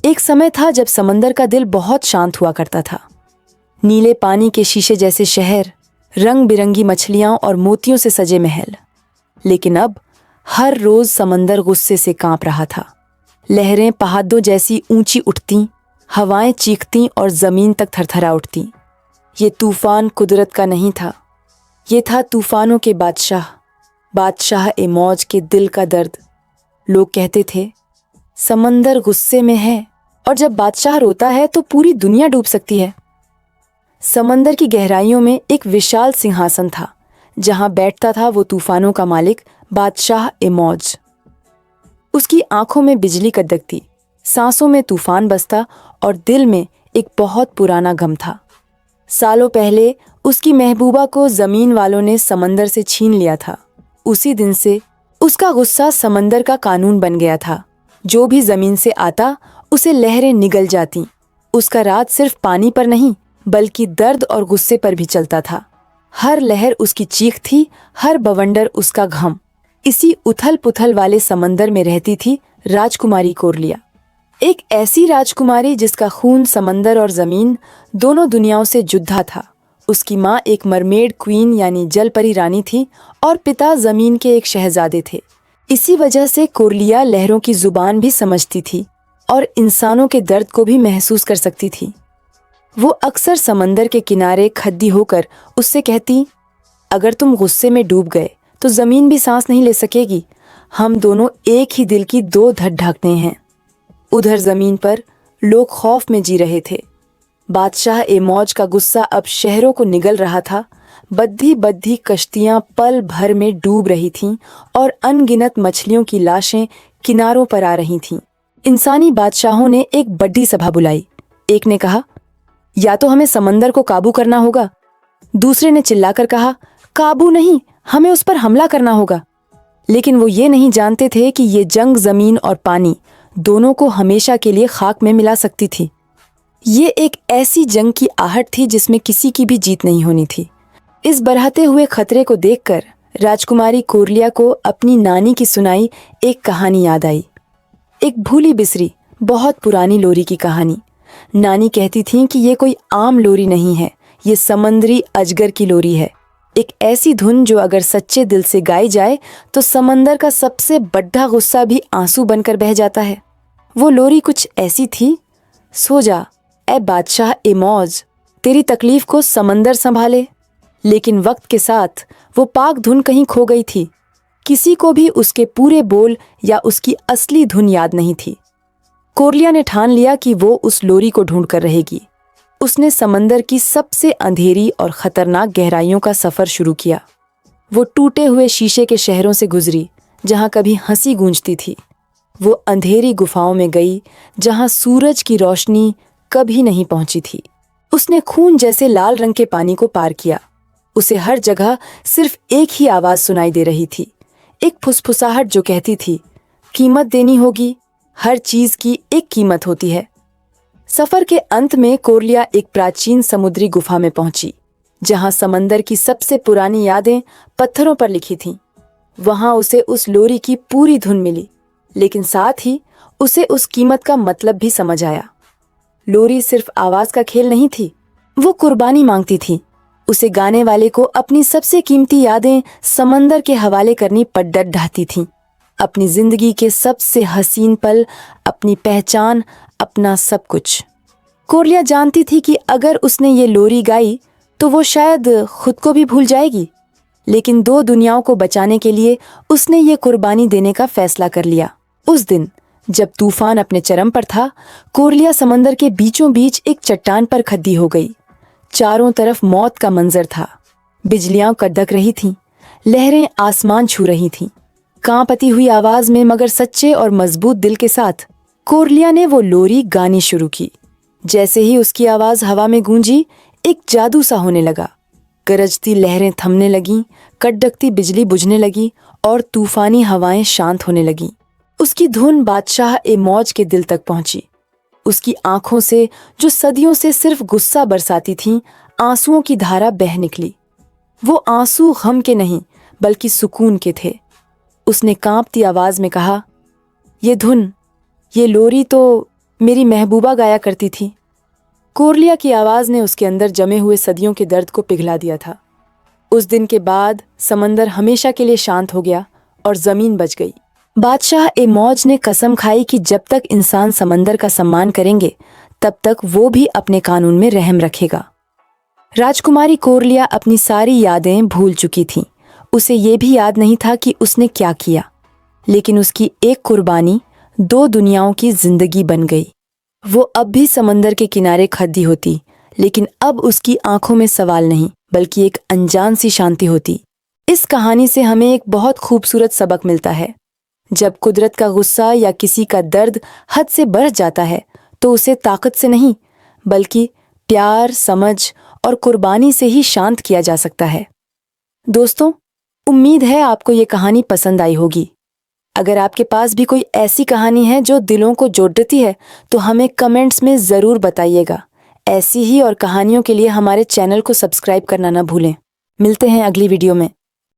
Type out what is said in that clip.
एक समय था जब समंदर का दिल बहुत शांत हुआ करता था। नीले पानी के शीशे जैसे शहर, रंग बिरंगी मछलियां और मोतियों से सजे महल। लेकिन अब हर रोज समंदर गुस्से से कांप रहा था। लहरें पहाड़ों जैसी ऊंची उठती, हवाएं चीखती और जमीन तक थरथरा उठती। ये तूफान कुदरत का नहीं था, ये था तूफानों के बादशाह ए मौज के दिल का दर्द। लोग कहते थे समंदर गुस्से में है, और जब बादशाह रोता है तो पूरी दुनिया डूब सकती है। समंदर की गहराइयों में एक विशाल सिंहासन था, जहां बैठता था वो तूफानों का मालिक बादशाह ए मौज। उसकी आंखों में बिजली कड़कती, सांसों में तूफान बसता और दिल में एक बहुत पुराना गम था। सालों पहले उसकी महबूबा को जमीन वालों ने समंदर से छीन लिया था। उसी दिन से उसका गुस्सा समंदर का कानून बन गया था। जो भी जमीन से आता उसे लहरें निगल जाती। उसका राज सिर्फ पानी पर नहीं बल्कि दर्द और गुस्से पर भी चलता था। हर लहर उसकी चीख थी, हर बवंडर उसका घम। इसी उथल पुथल वाले समंदर में रहती थी राजकुमारी कोरलिया, एक ऐसी राजकुमारी जिसका खून समंदर और जमीन दोनों दुनियाओं से जुद्धा था। उसकी माँ एक मरमेड क्वीन यानी जल परी रानी थी और पिता जमीन के एक शहजादे थे। इसी वजह से कोरलिया लहरों की जुबान भी समझती थी और इंसानों के दर्द को भी महसूस कर सकती थी। वो अक्सर समंदर के किनारे खद्दी होकर उससे कहती, अगर तुम गुस्से में डूब गए तो जमीन भी सांस नहीं ले सकेगी। हम दोनों एक ही दिल की दो धड़कनें हैं। उधर जमीन पर लोग खौफ में जी रहे थे। बादशाह ए मौज का गुस्सा अब शहरों को निगल रहा था। बद्धी बद्धी कश्तियां पल भर में डूब रही थीं और अनगिनत मछलियों की लाशें किनारों पर आ रही थीं। इंसानी बादशाहों ने एक बड़ी सभा बुलाई। एक ने कहा, या तो हमें समंदर को काबू करना होगा। दूसरे ने चिल्लाकर कहा, काबू नहीं, हमें उस पर हमला करना होगा। लेकिन वो ये नहीं जानते थे कि ये जंग जमीन और पानी दोनों को हमेशा के लिए खाक में मिला सकती थी। ये एक ऐसी जंग की आहट थी जिसमें किसी की भी जीत नहीं होनी थी। इस बढ़ते हुए खतरे को देखकर राजकुमारी कोरलिया को अपनी नानी की सुनाई एक कहानी याद आई। एक भूली बिसरी बहुत पुरानी लोरी की कहानी। नानी कहती थीं कि ये कोई आम लोरी नहीं है, ये समंदरी अजगर की लोरी है। एक ऐसी धुन जो अगर सच्चे दिल से गाई जाए तो समंदर का सबसे बड़ा गुस्सा भी आंसू बनकर बह जाता है। वो लोरी कुछ ऐसी थी, सो जा ए बादशाह ए मौज, तेरी तकलीफ को समंदर संभाले। लेकिन वक्त के साथ वो पाक धुन कहीं खो गई थी। किसी को भी उसके पूरे बोल या उसकी असली धुन याद नहीं थी। कोरलिया ने ठान लिया कि वो उस लोरी को ढूंढ कर रहेगी। उसने समंदर की सबसे अंधेरी और खतरनाक गहराइयों का सफर शुरू किया। वो टूटे हुए शीशे के शहरों से गुजरी जहां कभी हंसी गूंजती थी। वो अंधेरी गुफाओं में गई जहां सूरज की रोशनी कभी नहीं पहुंची थी। उसने खून जैसे लाल रंग के पानी को पार किया। उसे हर जगह सिर्फ एक ही आवाज सुनाई दे रही थी, एक फुसफुसाहट जो कहती थी, कीमत देनी होगी, हर चीज की एक कीमत होती है। सफर के अंत में कोरलिया एक प्राचीन समुद्री गुफा में पहुंची जहां समंदर की सबसे पुरानी यादें पत्थरों पर लिखी थीं। वहां उसे उस लोरी की पूरी धुन मिली, लेकिन साथ ही उसे उस कीमत का मतलब भी समझ आया। लोरी सिर्फ आवाज का खेल नहीं थी, वो कुर्बानी मांगती थी। उसे गाने वाले को अपनी सबसे कीमती यादें समंदर के हवाले करनी पड्डर ढाती थीं। अपनी जिंदगी के सबसे हसीन पल, अपनी पहचान, अपना सब कुछ। कोरलिया जानती थी कि अगर उसने ये लोरी गाई तो वो शायद खुद को भी भूल जाएगी। लेकिन दो दुनियाओं को बचाने के लिए उसने ये कुर्बानी देने का फैसला कर लिया। उस दिन जब तूफान अपने चरम पर था, कोरलिया समंदर के बीचों बीच एक चट्टान पर खद्दी हो गई। चारों तरफ मौत का मंजर था। बिजलियां कड़क रही थीं, लहरें आसमान छू रही थीं। कांपती हुई आवाज में मगर सच्चे और मजबूत दिल के साथ कोरलिया ने वो लोरी गानी शुरू की। जैसे ही उसकी आवाज हवा में गूंजी, एक जादू सा होने लगा। गरजती लहरें थमने लगीं, कड़कती बिजली बुझने लगी और तूफानी हवाएं शांत होने लगीं। उसकी धुन बादशाह ए मौज के दिल तक पहुंची। उसकी आंखों से जो सदियों से सिर्फ गुस्सा बरसाती थीं, आंसुओं की धारा बह निकली। वो आंसू गम के नहीं बल्कि सुकून के थे। उसने कांपती आवाज में कहा, ये धुन, ये लोरी तो मेरी महबूबा गाया करती थी। कोरलिया की आवाज ने उसके अंदर जमे हुए सदियों के दर्द को पिघला दिया था। उस दिन के बाद समंदर हमेशा के लिए शांत हो गया और जमीन बच गई। बादशाह ए मौज ने कसम खाई कि जब तक इंसान समंदर का सम्मान करेंगे तब तक वो भी अपने कानून में रहम रखेगा। राजकुमारी कोरलिया अपनी सारी यादें भूल चुकी थी। उसे ये भी याद नहीं था कि उसने क्या किया, लेकिन उसकी एक कुर्बानी 2 दुनियाओं की जिंदगी बन गई। वो अब भी समंदर के किनारे खड़ी होती, लेकिन अब उसकी आंखों में सवाल नहीं बल्कि एक अनजान सी शांति होती। इस कहानी से हमें एक बहुत खूबसूरत सबक मिलता है। जब कुदरत का गुस्सा या किसी का दर्द हद से बढ़ जाता है तो उसे ताकत से नहीं बल्कि प्यार, समझ और कुर्बानी से ही शांत किया जा सकता है। दोस्तों, उम्मीद है आपको ये कहानी पसंद आई होगी। अगर आपके पास भी कोई ऐसी कहानी है जो दिलों को जोड़ती है तो हमें कमेंट्स में ज़रूर बताइएगा। ऐसी ही और कहानियों के लिए हमारे चैनल को सब्सक्राइब करना ना भूलें। मिलते हैं अगली वीडियो में।